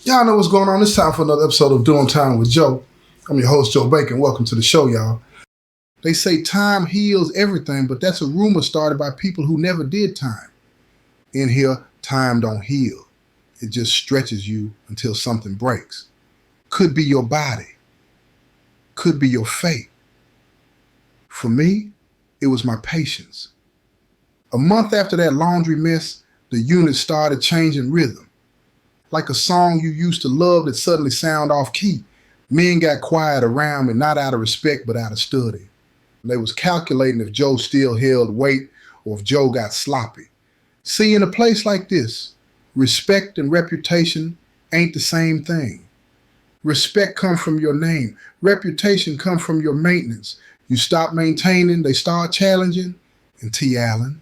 Y'all know what's going on. It's time for another episode of Doing Time with Joe. I'm your host, Joe Bacon. Welcome to the show, y'all. They say time heals everything, but that's a rumor started by people who never did time. In here, time don't heal. It just stretches you until something breaks. Could be your body. Could be your fate. For me, it was my patience. A month after that laundry mess, the unit started changing rhythm. Like a song you used to love that suddenly sound off key. Men got quiet around me, not out of respect, but out of study. They was calculating if Joe still held weight or if Joe got sloppy. See, in a place like this, respect and reputation ain't the same thing. Respect comes from your name. Reputation comes from your maintenance. You stop maintaining, they start challenging. And T. Allen,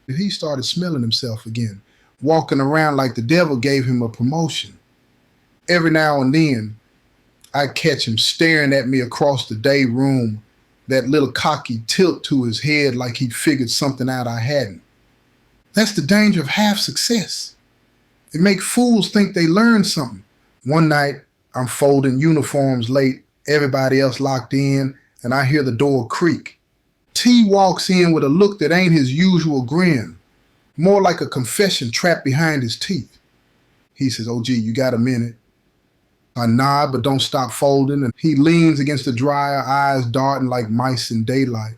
he started smelling himself again, walking around like the devil gave him a promotion. Every now and then, I'd catch him staring at me across the day room, that little cocky tilt to his head like he'd figured something out I hadn't. That's the danger of half success. It makes fools think they learned something. One night, I'm folding uniforms late, everybody else locked in, and I hear the door creak. T walks in with a look that ain't his usual grin, more like a confession trapped behind his teeth. He says, "Oh, gee, you got a minute?" I nod, but don't stop folding, and he leans against the dryer, eyes darting like mice in daylight.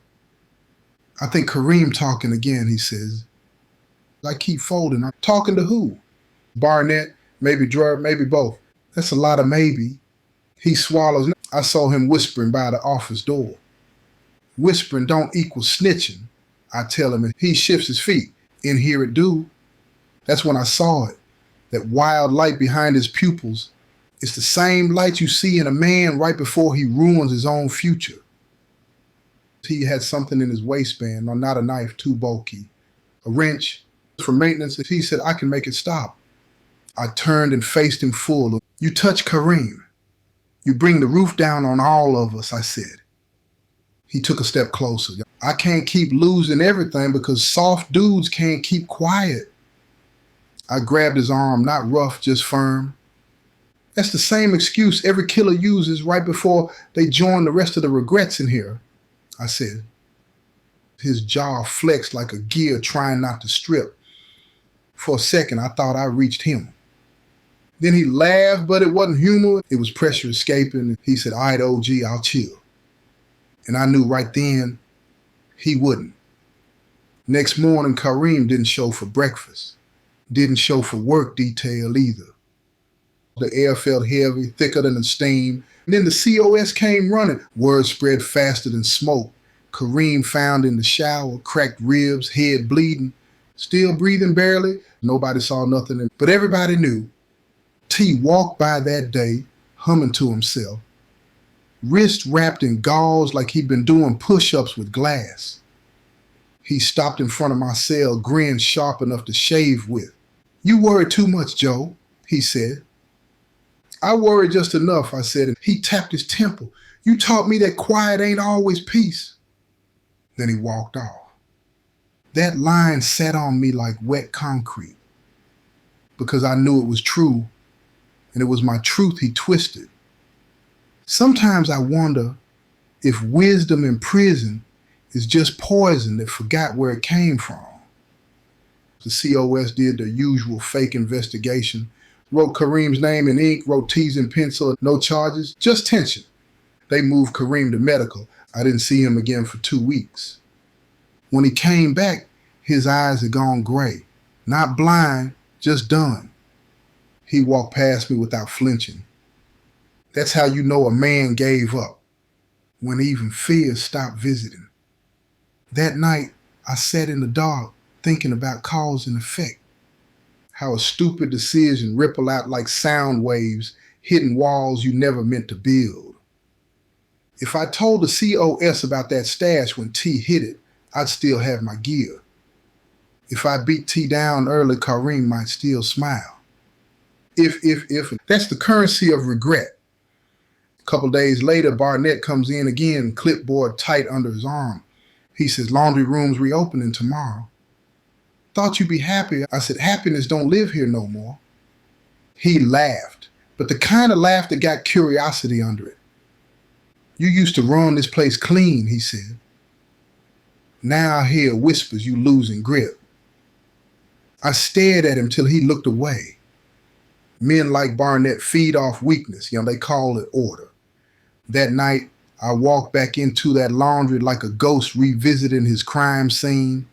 "I think Kareem talking again," he says. I keep folding. "I'm talking to who?" "Barnett, maybe Dre, maybe both." "That's a lot of maybe." He swallows. I saw him whispering by the office door. Whispering don't equal snitching, I tell him, and he shifts his feet. "In here it do." That's when I saw it, that wild light behind his pupils. It's the same light you see in a man right before he ruins his own future. He had something in his waistband, no, not a knife, too bulky. A wrench for maintenance. He said, "I can make it stop." I turned and faced him full. "You touch Kareem. You bring the roof down on all of us," I said. He took a step closer. "I can't keep losing everything because soft dudes can't keep quiet." I grabbed his arm, not rough, just firm. "That's the same excuse every killer uses right before they join the rest of the regrets in here," I said. His jaw flexed like a gear trying not to strip. For a second, I thought I reached him. Then he laughed, but it wasn't humor. It was pressure escaping. He said, "All right, OG, I'll chill." And I knew right then he wouldn't. Next morning, Kareem didn't show for breakfast. Didn't show for work detail either. The air felt heavy, thicker than the steam. And then the COS came running. Word spread faster than smoke. Kareem found in the shower, cracked ribs, head bleeding, still breathing barely. Nobody saw nothing, but everybody knew. T walked by that day, humming to himself, wrist wrapped in gauze like he'd been doing push-ups with glass. He stopped in front of my cell, grin sharp enough to shave with. "You worry too much, Joe," he said. "I worry just enough," I said, and he tapped his temple. "You taught me that quiet ain't always peace." Then he walked off. That line sat on me like wet concrete, because I knew it was true, and it was my truth he twisted. Sometimes I wonder if wisdom in prison is just poison that forgot where it came from. The COS did their usual fake investigation, wrote Kareem's name in ink, wrote T's in pencil, no charges, just tension. They moved Kareem to medical. I didn't see him again for 2 weeks. When he came back, his eyes had gone gray. Not blind, just done. He walked past me without flinching. That's how you know a man gave up, when even fear stopped visiting. That night, I sat in the dark thinking about cause and effect. How a stupid decision ripple out like sound waves, hitting walls you never meant to build. If I told the COS about that stash when T hit it, I'd still have my gear. If I beat T down early, Kareem might still smile. If. That's the currency of regret. A couple days later, Barnett comes in again, clipboard tight under his arm. He says, "Laundry room's reopening tomorrow." "Thought you'd be happy." I said, "Happiness don't live here no more." He laughed, but the kind of laugh that got curiosity under it. You used to run this place clean, he said. Now I hear whispers you losing grip. I stared at him till he looked away. Men like Barnett feed off weakness, they call it order. That night, I walked back into that laundry like a ghost revisiting his crime scene.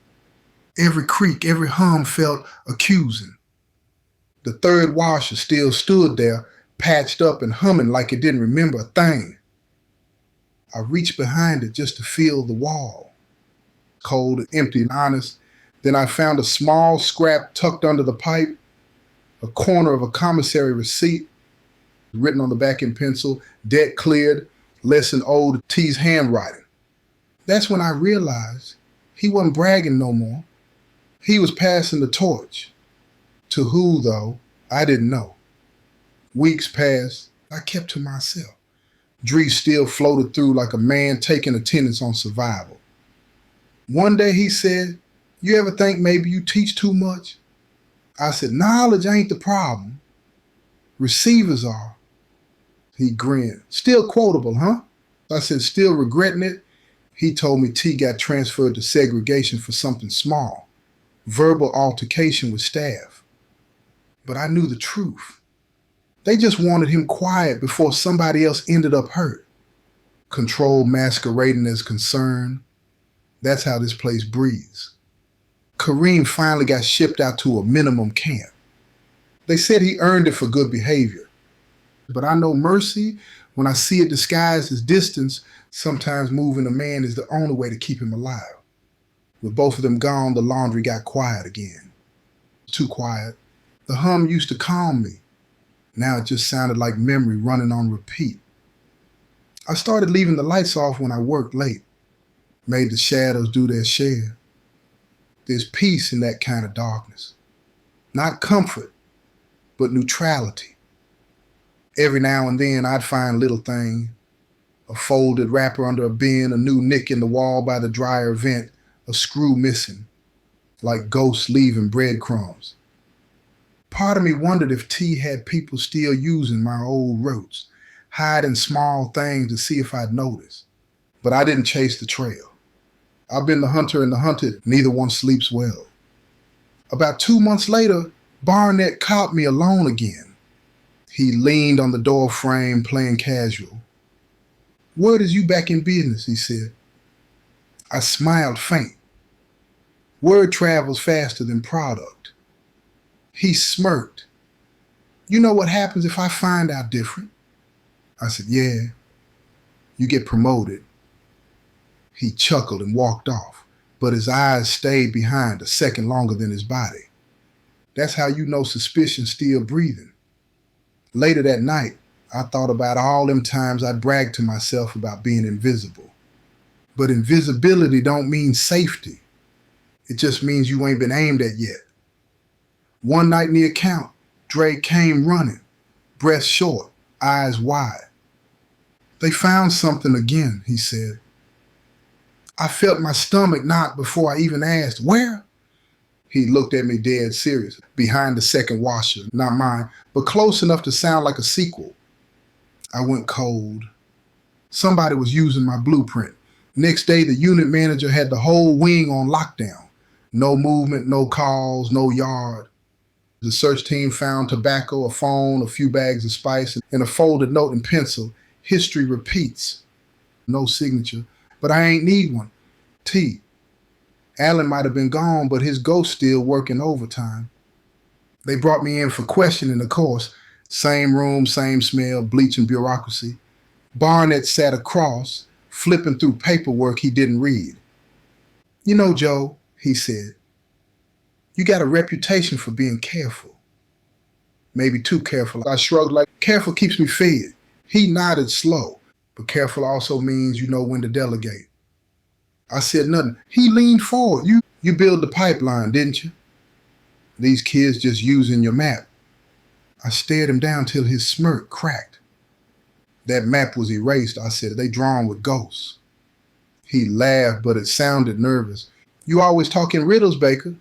Every creak, every hum felt accusing. The third washer still stood there, patched up and humming like it didn't remember a thing. I reached behind it just to feel the wall. Cold and empty and honest. Then I found a small scrap tucked under the pipe, a corner of a commissary receipt, written on the back in pencil, debt cleared, lesson owed T's handwriting. That's when I realized he wasn't bragging no more. He was passing the torch. To who, though, I didn't know. Weeks passed. I kept to myself. Drees still floated through like a man taking attendance on survival. One day he said, "You ever think maybe you teach too much?" I said, "Knowledge ain't the problem. Receivers are." He grinned. "Still quotable, huh?" I said, "Still regretting it?" He told me T got transferred to segregation for something small. Verbal altercation with staff. But I knew the truth. They just wanted him quiet before somebody else ended up hurt. Control masquerading as concern. That's how this place breathes. Kareem finally got shipped out to a minimum camp. They said he earned it for good behavior. But I know mercy, when I see it disguised as distance, sometimes moving a man is the only way to keep him alive. With both of them gone, the laundry got quiet again. Too quiet. The hum used to calm me. Now it just sounded like memory running on repeat. I started leaving the lights off when I worked late. Made the shadows do their share. There's peace in that kind of darkness. Not comfort, but neutrality. Every now and then I'd find a little thing, a folded wrapper under a bin, a new nick in the wall by the dryer vent, a screw missing, like ghosts leaving breadcrumbs. Part of me wondered if T had people still using my old routes, hiding small things to see if I'd notice. But I didn't chase the trail. I've been the hunter and the hunted, neither one sleeps well. About 2 months later, Barnett caught me alone again. He leaned on the door frame, playing casual. "Word is you back in business," he said. I smiled faint. Word travels faster than product. He smirked. "You know what happens if I find out different?" I said, "Yeah, you get promoted." He chuckled and walked off, but his eyes stayed behind a second longer than his body. That's how you know suspicion's still breathing. Later that night, I thought about all them times I bragged to myself about being invisible. But invisibility don't mean safety. It just means you ain't been aimed at yet. One night in the account, Dre came running, breath short, eyes wide. "They found something again," he said. I felt my stomach knock before I even asked, "Where?" He looked at me dead serious, behind the second washer, not mine, but close enough to sound like a sequel. I went cold. Somebody was using my blueprint. Next day, the unit manager had the whole wing on lockdown. No movement, no calls, no yard. The search team found tobacco, a phone, a few bags of spice, and a folded note and pencil. History repeats. No signature, but I ain't need one. T. Allen might have been gone, but his ghost still working overtime. They brought me in for questioning, of course. Same room, same smell, bleach and bureaucracy. Barnett sat across, flipping through paperwork he didn't read. "You know, Joe," he said, "you got a reputation for being careful." Maybe too careful. I shrugged like, "Careful keeps me fed." He nodded slow, but careful also means you know when to delegate. I said nothing. He leaned forward. You built the pipeline, didn't you? These kids just using your map." I stared him down till his smirk cracked. "That map was erased," I said. "They drawn with ghosts." He laughed, but it sounded nervous. "You always talk in riddles, Baker."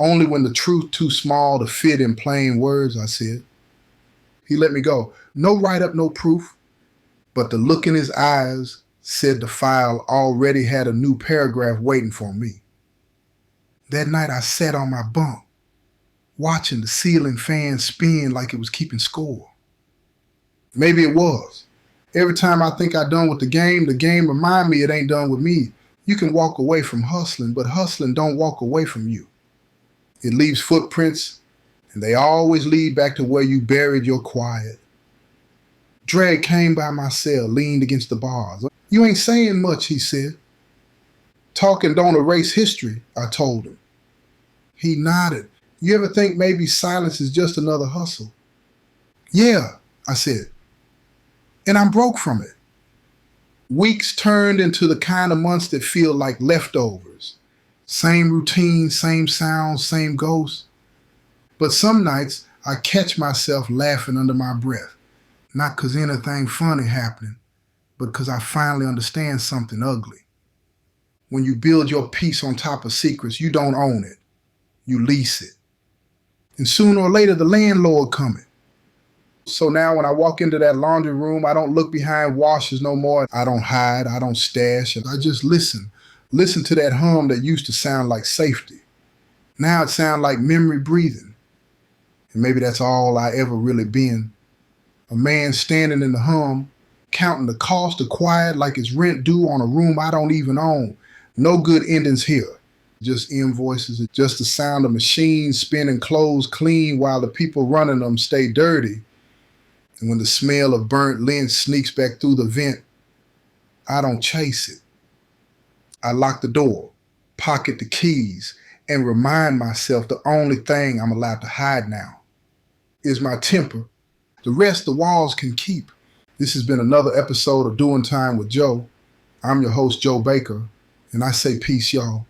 Only when the truth too small to fit in plain words, I said. He let me go. No write-up, no proof. But the look in his eyes said the file already had a new paragraph waiting for me. That night I sat on my bunk, watching the ceiling fan spin like it was keeping score. Maybe it was. Every time I think I'm done with the game remind me it ain't done with me. You can walk away from hustling, but hustling don't walk away from you. It leaves footprints, and they always lead back to where you buried your quiet. Dredd came by my cell, leaned against the bars. You ain't saying much, he said. Talking don't erase history, I told him. He nodded. You ever think maybe silence is just another hustle? Yeah, I said. And I'm broke from it. Weeks turned into the kind of months that feel like leftovers. Same routine, same sounds, same ghosts. But some nights I catch myself laughing under my breath. Not because anything funny happening, but because I finally understand something ugly. When you build your peace on top of secrets, you don't own it. You lease it. And sooner or later, the landlord coming. So now when I walk into that laundry room, I don't look behind washers no more. I don't hide, I don't stash. I just listen. Listen to that hum that used to sound like safety. Now it sounds like memory breathing. And maybe that's all I ever really been. A man standing in the hum, counting the cost of quiet like it's rent due on a room I don't even own. No good endings here. Just invoices, just the sound of machines spinning clothes clean while the people running them stay dirty. And when the smell of burnt lint sneaks back through the vent, I don't chase it. I lock the door, pocket the keys, and remind myself the only thing I'm allowed to hide now is my temper. The rest the walls can keep. This has been another episode of Doing Time with Joe. I'm your host, Joe Baker, and I say peace, y'all.